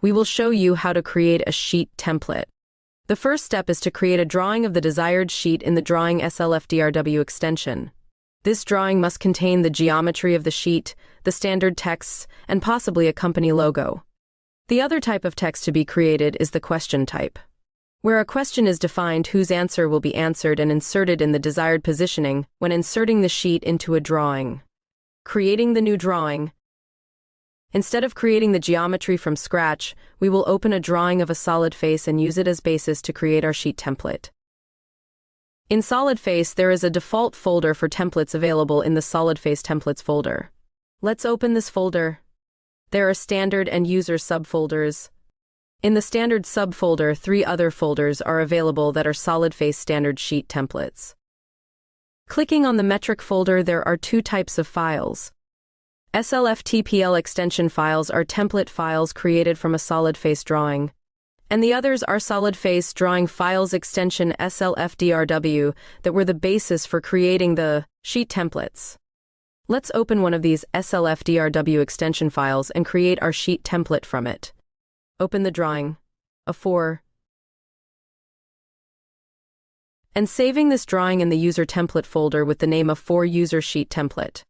we will show you how to create a sheet template. The first step is to create a drawing of the desired sheet in the Drawing SLFDRW extension. This drawing must contain the geometry of the sheet, the standard texts, and possibly a company logo. The other type of text to be created is the question type, where a question is defined whose answer will be answered and inserted in the desired positioning when inserting the sheet into a drawing. Creating the new drawing. Instead of creating the geometry from scratch, we will open a drawing of a SolidFace and use it as basis to create our sheet template. In SolidFace, there is a default folder for templates available in the SolidFace Templates folder. Let's open this folder. There are standard and user subfolders. In the standard subfolder, 3 other folders are available that are SolidFace standard sheet templates. Clicking on the metric folder, there are 2 types of files. SLFTPL extension files are template files created from a SolidFace drawing, and the others are SolidFace drawing files extension SLFDRW that were the basis for creating the sheet templates. Let's open one of these SLFDRW extension files and create our sheet template from it. Open the drawing, A4, and saving this drawing in the user template folder with the name of A4 user sheet template.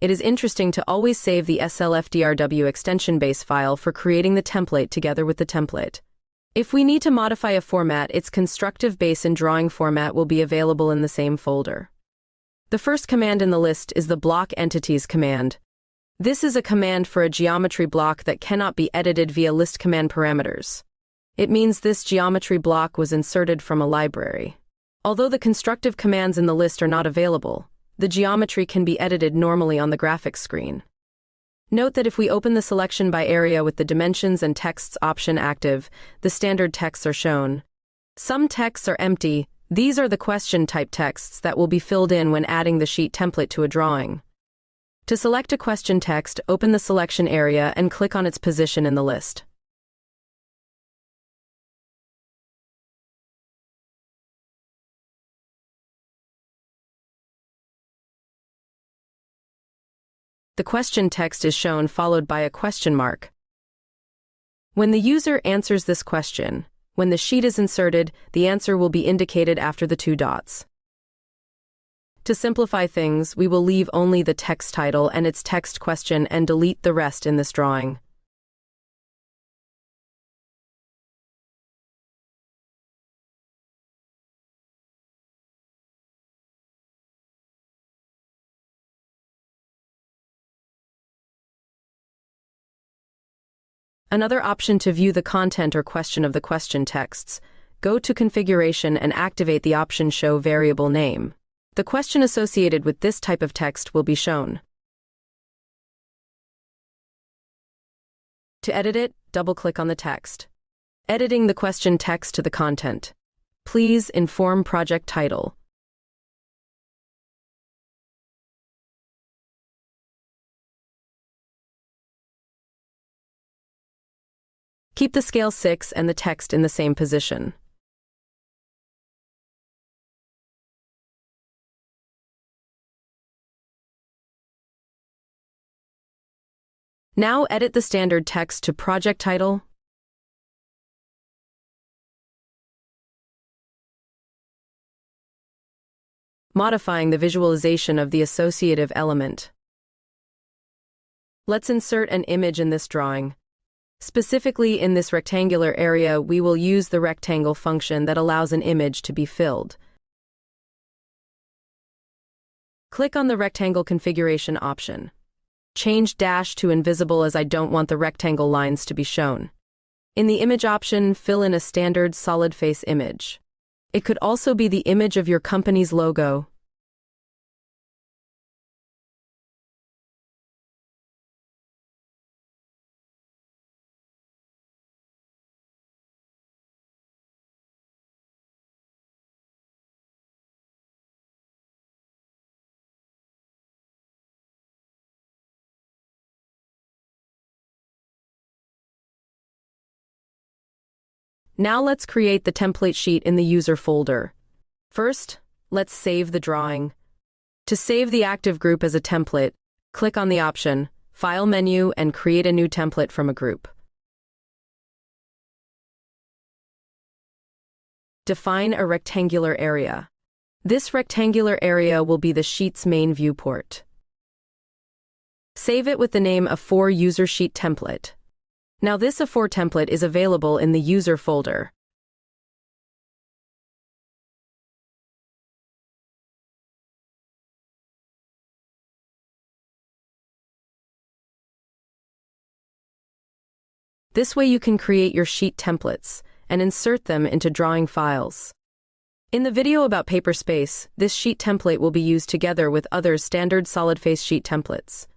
It is interesting to always save the SLFDRW extension base file for creating the template together with the template. If we need to modify a format, its constructive base and drawing format will be available in the same folder. The first command in the list is the block entities command. This is a command for a geometry block that cannot be edited via list command parameters. It means this geometry block was inserted from a library. Although the constructive commands in the list are not available, the geometry can be edited normally on the graphics screen. Note that if we open the selection by area with the dimensions and texts option active, the standard texts are shown. Some texts are empty. These are the question type texts that will be filled in when adding the sheet template to a drawing. To select a question text, open the selection area and click on its position in the list. The question text is shown followed by a question mark. When the user answers this question, when the sheet is inserted, the answer will be indicated after the 2 dots. To simplify things, we will leave only the text title and its text question and delete the rest in this drawing. Another option to view the content or question of the question texts, go to Configuration and activate the option Show Variable Name. The question associated with this type of text will be shown. To edit it, double-click on the text. Editing the question text to the content. Please inform project title. Keep the scale 6 and the text in the same position. Now edit the standard text to project title. Modifying the visualization of the associative element. Let's insert an image in this drawing. Specifically, in this rectangular area, we will use the rectangle function that allows an image to be filled. Click on the rectangle configuration option. Change dash to invisible as I don't want the rectangle lines to be shown. In the image option, fill in a standard SolidFace image. It could also be the image of your company's logo. Now let's create the template sheet in the user folder. First, let's save the drawing. To save the active group as a template, click on the option, File menu, and create a new template from a group. Define a rectangular area. This rectangular area will be the sheet's main viewport. Save it with the name A4 User Sheet Template. Now this A4 template is available in the User folder. This way you can create your sheet templates and insert them into drawing files. In the video about paper space, this sheet template will be used together with other standard SolidFace sheet templates.